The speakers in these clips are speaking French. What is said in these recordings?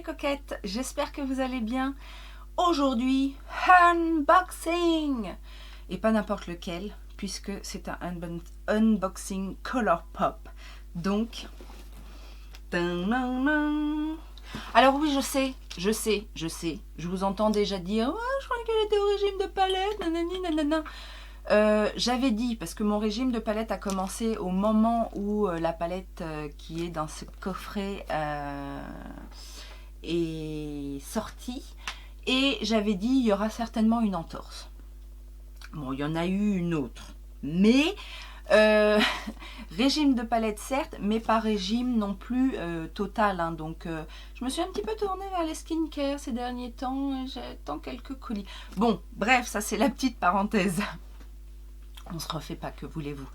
coquettes, j'espère que vous allez bien. Aujourd'hui, unboxing. Et pas n'importe lequel, puisque c'est un unboxing Colourpop. Donc, alors oui, je vous entends déjà dire oh, je croyais qu'elle était au régime de palette, nanani, nanana. J'avais dit, parce que mon régime de palette a commencé au moment où la palette qui est dans ce coffret est sortie, et j'avais dit il y aura certainement une entorse. Bon, il y en a eu une autre, mais régime de palette certes, mais pas régime non plus total, hein. Donc je me suis un petit peu tournée vers les skincare ces derniers temps, j'attends quelques colis. Bon, bref, ça c'est la petite parenthèse. On se refait pas, que voulez-vous.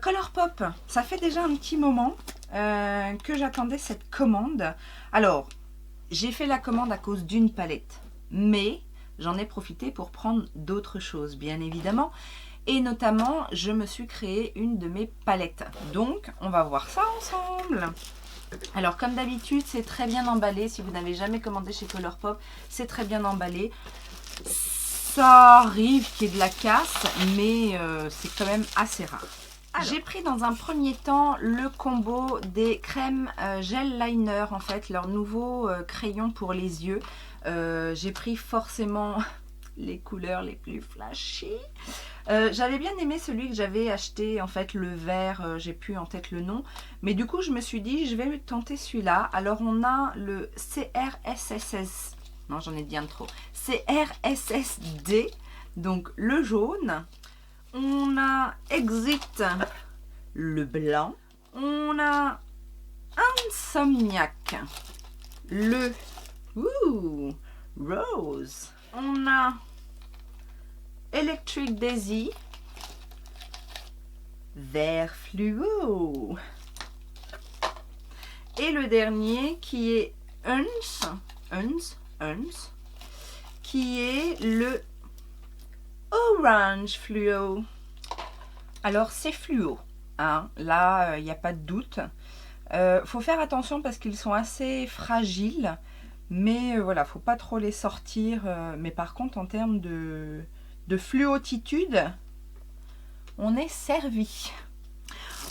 Colourpop, ça fait déjà un petit moment que j'attendais cette commande. Alors, j'ai fait la commande à cause d'une palette, mais j'en ai profité pour prendre d'autres choses, bien évidemment. Et notamment, je me suis créé une de mes palettes. Donc, on va voir ça ensemble. Alors, comme d'habitude, c'est très bien emballé. Si vous n'avez jamais commandé chez Colourpop, c'est très bien emballé. Ça arrive qu'il y ait de la casse, mais c'est quand même assez rare. J'ai pris dans un premier temps le combo des crèmes gel liner, en fait, leur nouveau crayon pour les yeux. J'ai pris forcément les couleurs les plus flashy. J'avais bien aimé celui que j'avais acheté, en fait, le vert, j'ai plus en tête le nom. Mais du coup, je me suis dit, je vais tenter celui-là. Alors, on a le CRSSS. Non, j'en ai dit un de trop. CRSSD, donc le jaune. On a Exit, le blanc. On a Insomniac, le rose. On a Electric Daisy, vert fluo. Et le dernier qui est Uns, qui est le orange fluo. Alors c'est fluo, hein. Là il n'y a pas de doute. Faut faire attention parce qu'ils sont assez fragiles, mais voilà, faut pas trop les sortir. Mais par contre, en termes de fluotitude, on est servi.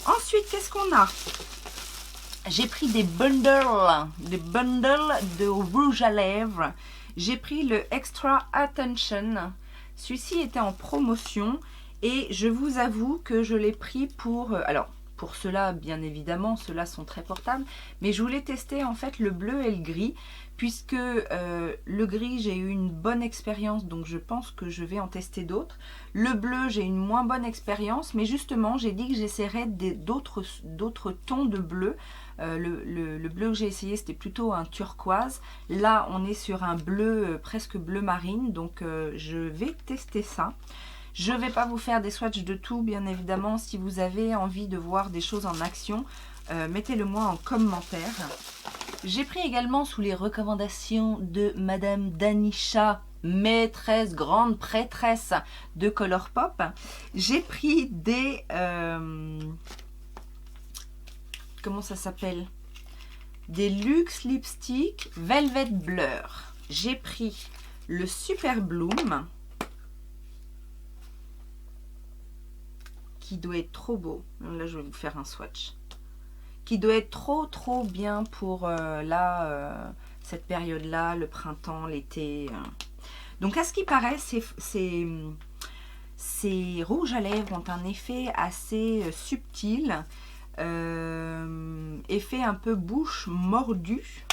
Ensuite, qu'est-ce qu'on a? J'ai pris des bundles de rouge à lèvres. J'ai pris le Extra Attention. Celui-ci était en promotion et je vous avoue que je l'ai pris pour... alors, pour ceux-là, bien évidemment, ceux-là sont très portables, mais je voulais tester en fait le bleu et le gris, puisque le gris, j'ai eu une bonne expérience, donc je pense que je vais en tester d'autres. Le bleu, j'ai une moins bonne expérience, mais justement, j'ai dit que j'essaierais d'autres tons de bleu. Le bleu que j'ai essayé, c'était plutôt un turquoise. Là, on est sur un bleu, presque bleu marine, donc je vais tester ça. Je ne vais pas vous faire des swatchs de tout, bien évidemment. Si vous avez envie de voir des choses en action, mettez-le moi en commentaire. J'ai pris également sous les recommandations de Madame Danisha, maîtresse, grande prêtresse de Colourpop. J'ai pris des... comment ça s'appelle? Des Luxe Lipstick Velvet Blur. J'ai pris le Super Bloom, qui doit être trop beau. Là, je vais vous faire un swatch. Qui doit être trop bien pour cette période-là, le printemps, l'été. Donc, à ce qui paraît, ces rouges à lèvres ont un effet assez subtil. Effet un peu bouche mordue.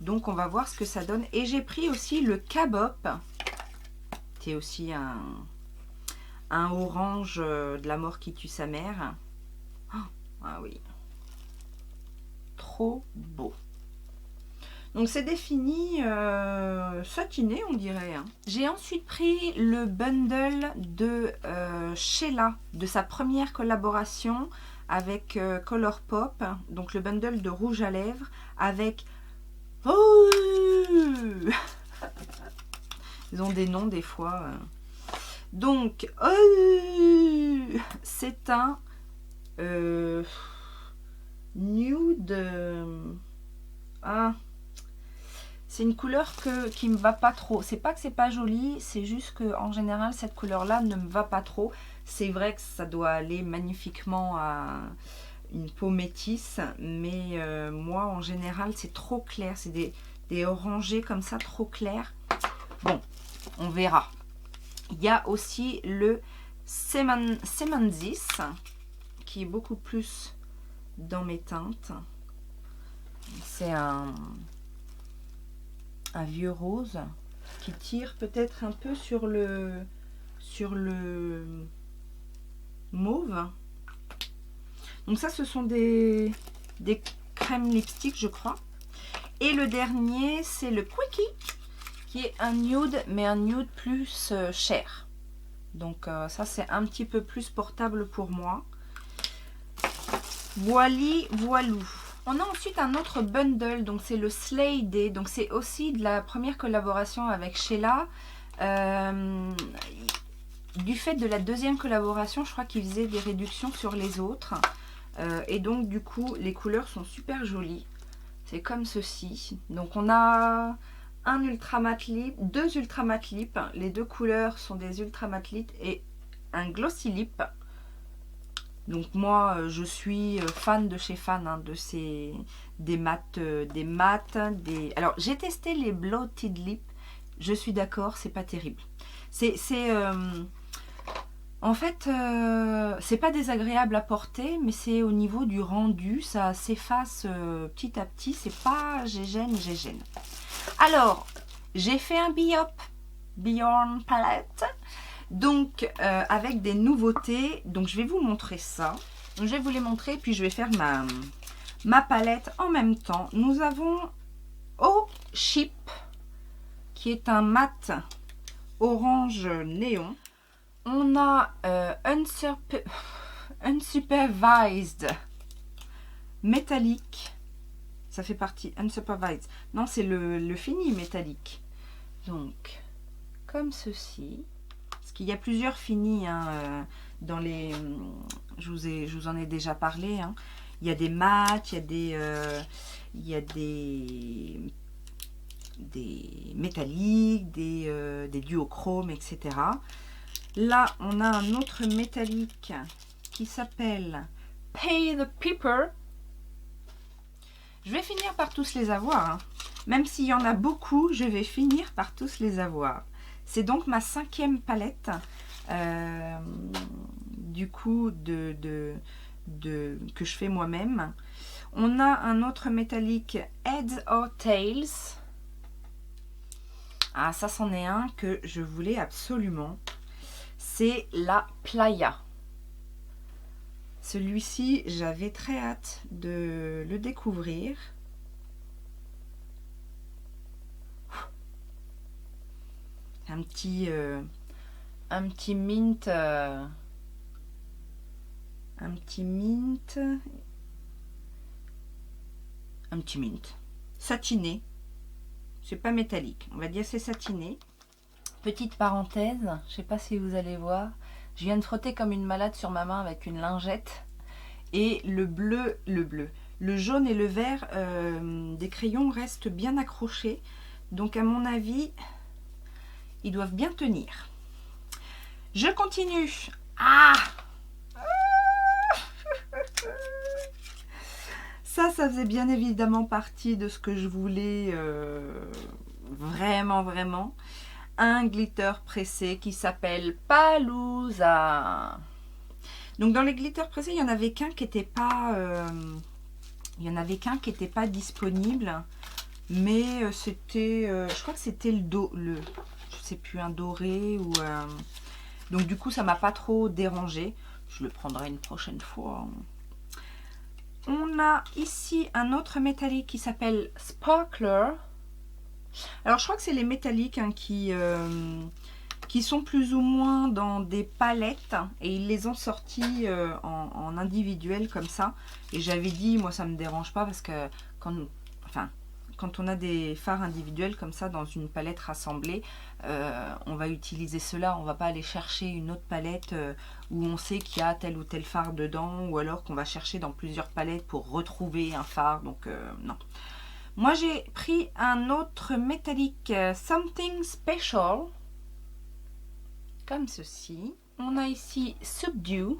Donc, on va voir ce que ça donne. Et j'ai pris aussi le Kabop, qui est aussi un orange de la mort qui tue sa mère. Oh, ah oui. Trop beau. Donc c'est défini satiné, on dirait, hein. J'ai ensuite pris le bundle de Sheila, de sa première collaboration avec Colourpop. Donc le bundle de rouge à lèvres avec... Oh ils ont des noms des fois. Donc, c'est un nude. Ah, c'est une couleur qui me va pas trop. C'est pas que c'est pas joli, c'est juste que en général cette couleur là ne me va pas trop. C'est vrai que ça doit aller magnifiquement à une peau métisse, mais moi en général c'est trop clair, c'est des orangés comme ça trop clairs. Bon, on verra. Il y a aussi le Semanzis qui est beaucoup plus dans mes teintes. C'est un vieux rose qui tire peut-être un peu sur le mauve. Donc ça, ce sont des crèmes lipstick, je crois. Et le dernier, c'est le Quickie, qui est un nude, mais un nude plus cher. Donc ça, c'est un petit peu plus portable pour moi. Voilou. On a ensuite un autre bundle, donc c'est le Slay Day. Donc c'est aussi de la première collaboration avec Sheila. Du fait de la deuxième collaboration, je crois qu'ils faisaient des réductions sur les autres. Et donc du coup, les couleurs sont super jolies. C'est comme ceci. Donc on a un ultra matte lip, deux ultra matte lip. Les deux couleurs sont des ultra matte lip et un glossy lip. Donc moi, je suis fan de chez Fan, hein, de ces des mattes, Alors j'ai testé les bloated lip. Je suis d'accord, c'est pas terrible. En fait, c'est pas désagréable à porter, mais c'est au niveau du rendu, ça s'efface petit à petit. C'est pas gégène. Alors, j'ai fait un Bjorn palette. Donc, avec des nouveautés. Donc, je vais vous montrer ça. Donc, je vais vous les montrer, puis je vais faire ma palette en même temps. Nous avons Oh Chip, qui est un mat orange néon. On a Unsupervised métallique. Ça fait partie Unsupervised. Non, c'est le fini métallique. Donc, comme ceci. Parce qu'il y a plusieurs finis hein, dans les... Je vous en ai déjà parlé. Hein. Il y a des mats, il y a des métalliques, des duochromes, etc. Là, on a un autre métallique qui s'appelle Pay the Piper. Je vais finir par tous les avoir. Hein. Même s'il y en a beaucoup, je vais finir par tous les avoir. C'est donc ma 5e palette. Du coup, que je fais moi-même. On a un autre métallique Heads or Tails. Ah, ça, c'en est un que je voulais absolument. C'est la Playa. Celui-ci, j'avais très hâte de le découvrir. Un petit mint. Un petit mint. Satiné. C'est pas métallique. On va dire c'est satiné. Petite parenthèse, je sais pas si vous allez voir, je viens de frotter comme une malade sur ma main avec une lingette et le jaune et le vert des crayons restent bien accrochés. Donc à mon avis, ils doivent bien tenir. Je continue. Ah ça faisait bien évidemment partie de ce que je voulais vraiment. Un glitter pressé qui s'appelle Palooza. Donc dans les glitters pressés, il y en avait qu'un qui n'était pas, disponible, mais c'était, je crois que c'était je sais plus, un doré ou donc du coup ça m'a pas trop dérangé. Je le prendrai une prochaine fois. On a ici un autre métallique qui s'appelle Sparkler. Alors je crois que c'est les métalliques hein, qui sont plus ou moins dans des palettes et ils les ont sortis en individuel comme ça. Et j'avais dit, moi ça me dérange pas parce que quand on a des fards individuels comme ça dans une palette rassemblée, on va utiliser cela. On va pas aller chercher une autre palette où on sait qu'il y a tel ou tel fard dedans ou alors qu'on va chercher dans plusieurs palettes pour retrouver un fard. Donc non. Moi, j'ai pris un autre métallique Something Special. Comme ceci. On a ici Subdue.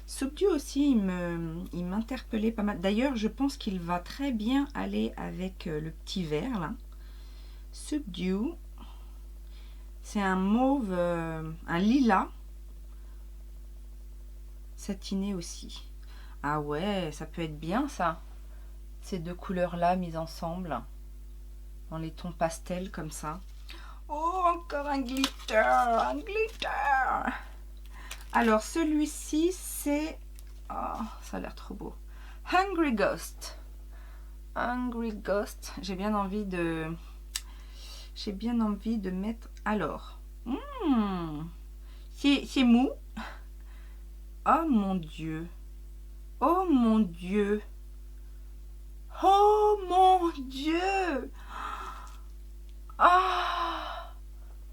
Subdue aussi, il m'interpellait pas mal. D'ailleurs, je pense qu'il va très bien aller avec le petit vert là. Subdue. C'est un mauve, un lilas. Satiné aussi. Ah ouais, ça peut être bien ça. Ces deux couleurs là mises ensemble. Dans les tons pastels comme ça. Oh, encore un glitter. Un glitter. Alors, celui-ci, c'est... Oh, ça a l'air trop beau. Hungry Ghost. Hungry Ghost. J'ai bien envie de mettre... Alors. C'est mou. Oh mon Dieu. Oh mon Dieu. Oh mon Dieu. Ah,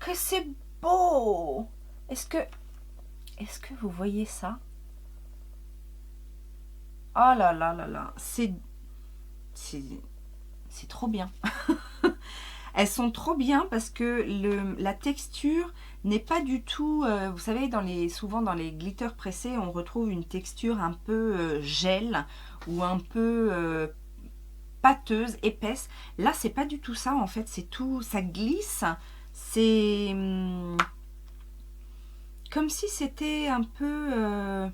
que c'est beau. Est-ce que vous voyez ça? Oh là là là là, c'est trop bien. Elles sont trop bien parce que la texture n'est pas du tout... vous savez, souvent dans les glitters pressés, on retrouve une texture un peu gel ou un peu pâteuse, épaisse. Là, c'est pas du tout ça en fait. C'est tout... Ça glisse. C'est... comme si c'était un peu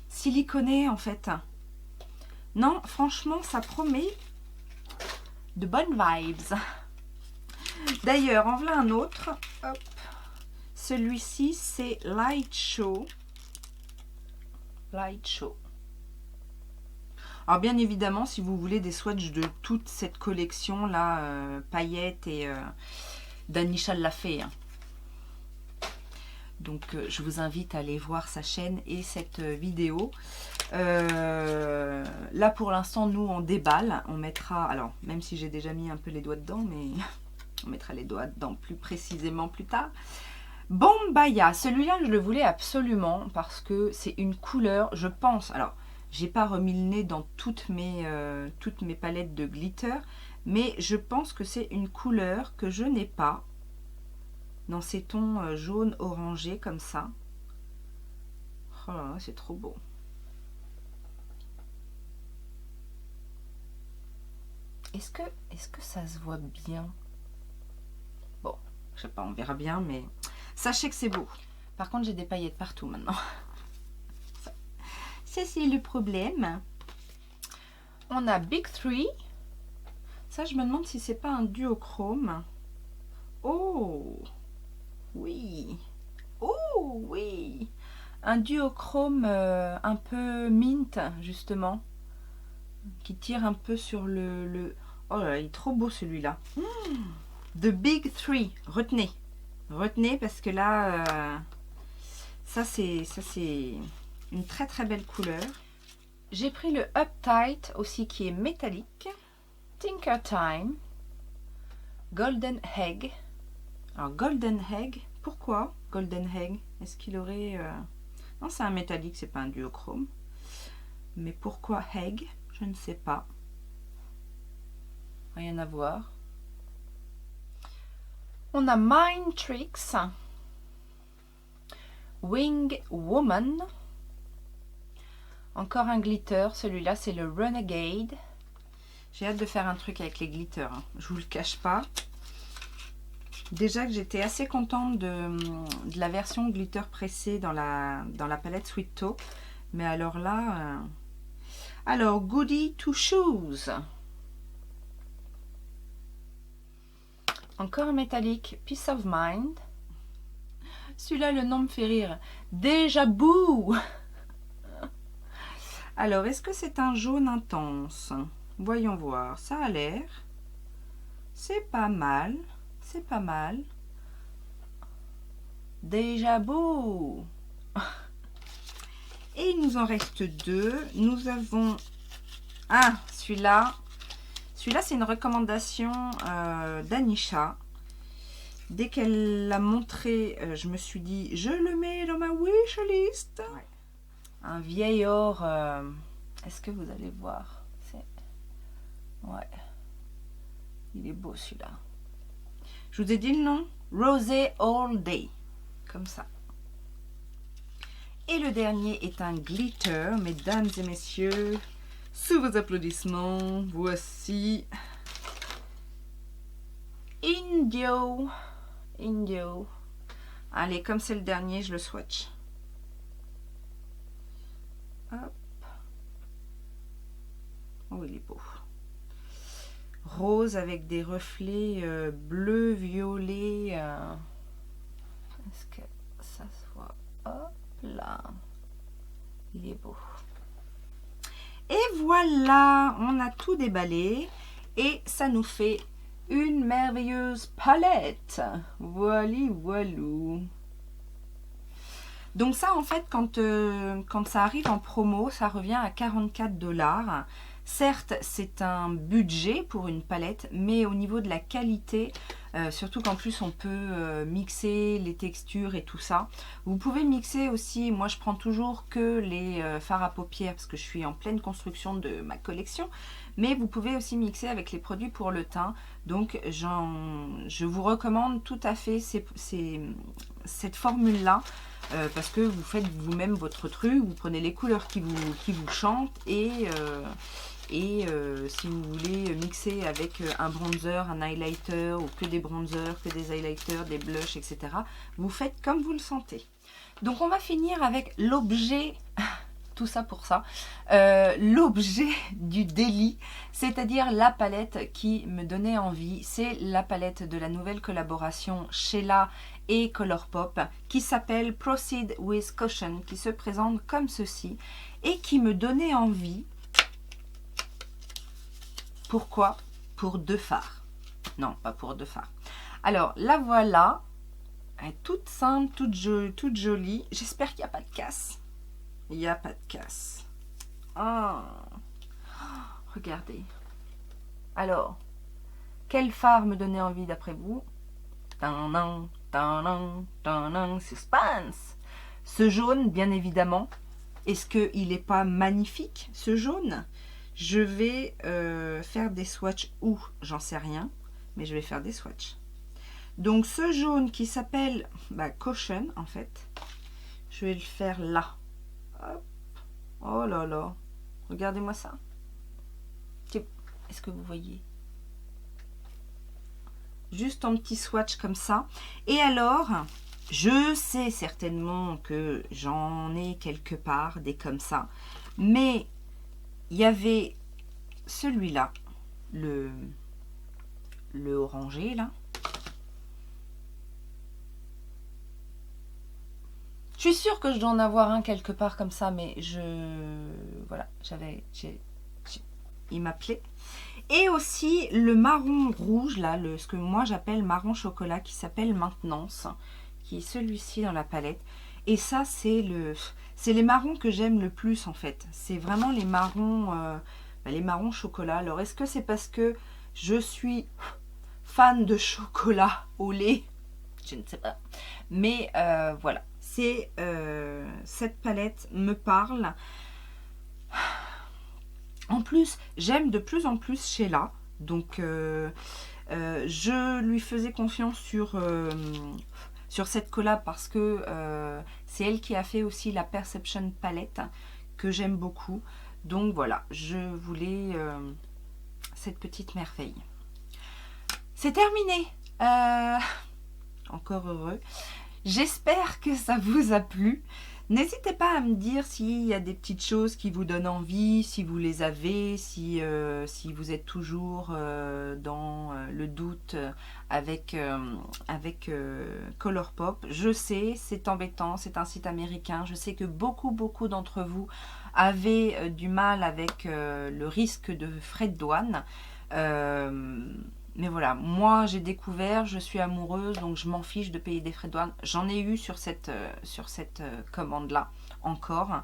siliconé en fait. Non, franchement, ça promet de bonnes vibes. D'ailleurs, en voilà un autre. Hop. Celui-ci, c'est Light Show. Light Show. Alors, bien évidemment, si vous voulez des swatchs de toute cette collection-là, paillettes et Danisha l'a fait. Hein. Donc, je vous invite à aller voir sa chaîne et cette vidéo. Là, pour l'instant, nous, on déballe. On mettra... Alors, même si j'ai déjà mis un peu les doigts dedans, mais... on mettra les doigts dedans plus précisément plus tard. Bombaya, celui-là je le voulais absolument parce que c'est une couleur, je pense, alors j'ai pas remis le nez dans toutes mes palettes de glitter, mais je pense que c'est une couleur que je n'ai pas dans ces tons jaune orangé comme ça. Oh là là, c'est trop beau. Est-ce que ça se voit bien? Bon, je sais pas, on verra bien, mais sachez que c'est beau. Par contre, j'ai des paillettes partout maintenant. Ça, c'est le problème. On a Big 3. Ça, je me demande si c'est pas un duochrome. Oh, oui. Oh, oui. Un duochrome un peu mint, justement. Qui tire un peu sur le... Oh là là, il est trop beau celui-là. The Big 3. Retenez. Retenez parce que là, ça c'est une très très belle couleur. J'ai pris le Uptight aussi qui est métallique. Tinker Time. Golden Egg. Alors Golden Egg, pourquoi Golden Egg? Est-ce qu'il aurait... Non, c'est un métallique, c'est pas un duochrome. Mais pourquoi Egg? Je ne sais pas. Rien à voir. On a Mind Tricks, Wing Woman, encore un glitter, celui-là c'est le Renegade. J'ai hâte de faire un truc avec les glitters, hein. Je vous le cache pas. Déjà que j'étais assez contente de la version glitter pressée dans la palette Sweet Taupe, mais alors là... Alors, Goody Two Shoes. Encore un métallique, Peace of Mind. Celui-là, le nom me fait rire. Déjà Boo. Alors, est-ce que c'est un jaune intense? Voyons voir. Ça a l'air. C'est pas mal. C'est pas mal. Déjà Boo. Et il nous en reste deux. Nous avons... Ah, celui-là. Celui-là, c'est une recommandation d'Anisha. Dès qu'elle l'a montré, je me suis dit, je le mets dans ma wishlist. Ouais. Un vieil or. Est-ce que vous allez voir? Ouais. Il est beau celui-là. Je vous ai dit le nom? Rosé All Day. Comme ça. Et le dernier est un glitter, mesdames et messieurs. Sous vos applaudissements, voici Indio. Indio. Allez, comme c'est le dernier, je le swatch. Hop. Oh, il est beau. Rose avec des reflets bleu, violet. Est-ce que ça se voit? Hop là. Il est beau. Et voilà, on a tout déballé. Et ça nous fait une merveilleuse palette. Voilà, voilou. Donc ça, en fait, quand ça arrive en promo, ça revient à 44 $. Certes, c'est un budget pour une palette, mais au niveau de la qualité, surtout qu'en plus on peut mixer les textures et tout ça. Vous pouvez mixer aussi, moi je prends toujours que les fards à paupières parce que je suis en pleine construction de ma collection. Mais vous pouvez aussi mixer avec les produits pour le teint. Donc je vous recommande tout à fait cette formule-là. Parce que vous faites vous-même votre truc, vous prenez les couleurs qui vous chantent et si vous voulez mixer avec un bronzer, un highlighter ou que des bronzers, que des highlighters, des blushs, etc. Vous faites comme vous le sentez. Donc on va finir avec l'objet, tout ça pour ça, l'objet du délit, c'est-à-dire la palette qui me donnait envie. C'est la palette de la nouvelle collaboration Sheila et Colourpop qui s'appelle Proceed with Caution, qui se présente comme ceci et qui me donnait envie. Pourquoi? Pour deux fards. Non, pas pour deux fards. Alors, la voilà. Elle est toute simple, toute jolie. J'espère qu'il n'y a pas de casse. Il n'y a pas de casse. Oh. Regardez. Alors, quel phare me donnait envie d'après vous? Suspense. Ce jaune, bien évidemment. Est-ce qu'il n'est pas magnifique, ce jaune? Je vais faire des swatchs où, j'en sais rien, mais je vais faire des swatchs. Donc ce jaune qui s'appelle Caution, en fait, je vais le faire là. Hop. Oh là là, regardez-moi ça. Est-ce que vous voyez? Juste un petit swatch comme ça. Et alors, je sais certainement que j'en ai quelque part, des comme ça, mais il y avait celui-là, le orangé là. Je suis sûre que je dois en avoir un quelque part comme ça, mais voilà, il m'appelait. Et aussi le marron rouge là, ce que moi j'appelle marron chocolat, qui s'appelle Maintenance, qui est celui-ci dans la palette. Et ça, c'est les marrons que j'aime le plus en fait. C'est vraiment les marrons chocolat. Alors, est-ce que c'est parce que je suis fan de chocolat au lait? Je ne sais pas. Mais voilà, cette palette me parle. En plus, j'aime de plus en plus Sheila. Donc, je lui faisais confiance sur cette collab parce que c'est elle qui a fait aussi la Perception palette que j'aime beaucoup. Donc voilà, je voulais cette petite merveille. C'est terminé. Encore heureux. J'espère que ça vous a plu. N'hésitez pas à me dire s'il y a des petites choses qui vous donnent envie, si vous les avez, si vous êtes toujours dans le doute avec Colourpop. Je sais, c'est embêtant, c'est un site américain. Je sais que beaucoup d'entre vous avaient du mal avec le risque de frais de douane. Mais voilà, moi j'ai découvert, je suis amoureuse, donc je m'en fiche de payer des frais de douane. J'en ai eu sur cette commande-là encore.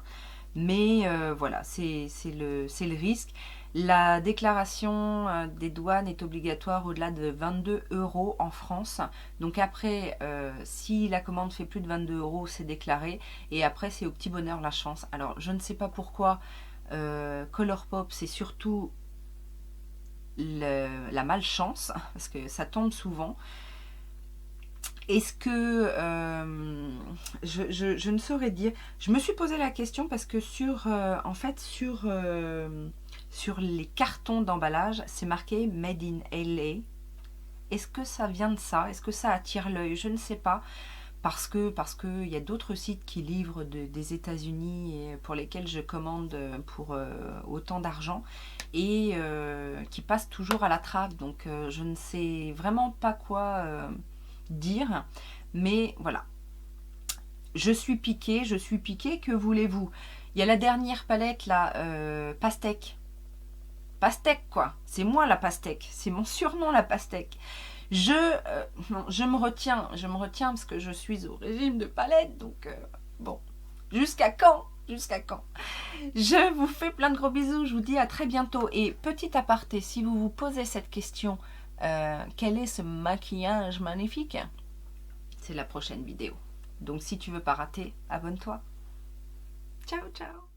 Mais voilà, c'est le risque. La déclaration des douanes est obligatoire au-delà de 22 € en France. Donc après, si la commande fait plus de 22 €, c'est déclaré. Et après, c'est au petit bonheur la chance. Alors, je ne sais pas pourquoi Colourpop, c'est surtout la malchance, parce que ça tombe souvent. Est-ce que je ne saurais dire. Je me suis posé la question parce que en fait sur les cartons d'emballage, c'est marqué Made in LA. Est-ce que ça vient de ça? Est-ce que ça attire l'œil? Je ne sais pas. Parce que il y a d'autres sites qui livrent des États-Unis et pour lesquels je commande pour autant d'argent et qui passent toujours à la trappe. Donc je ne sais vraiment pas quoi dire. Mais voilà. Je suis piquée, que voulez-vous? Il y a la dernière palette là, pastèque. Pastèque quoi, c'est moi la pastèque, c'est mon surnom la pastèque. Je me retiens parce que je suis au régime de palette, donc bon, jusqu'à quand? Jusqu'à quand? Je vous fais plein de gros bisous, je vous dis à très bientôt. Et petit aparté, si vous vous posez cette question, quel est ce maquillage magnifique? C'est la prochaine vidéo. Donc si tu veux pas rater, abonne-toi. Ciao, ciao.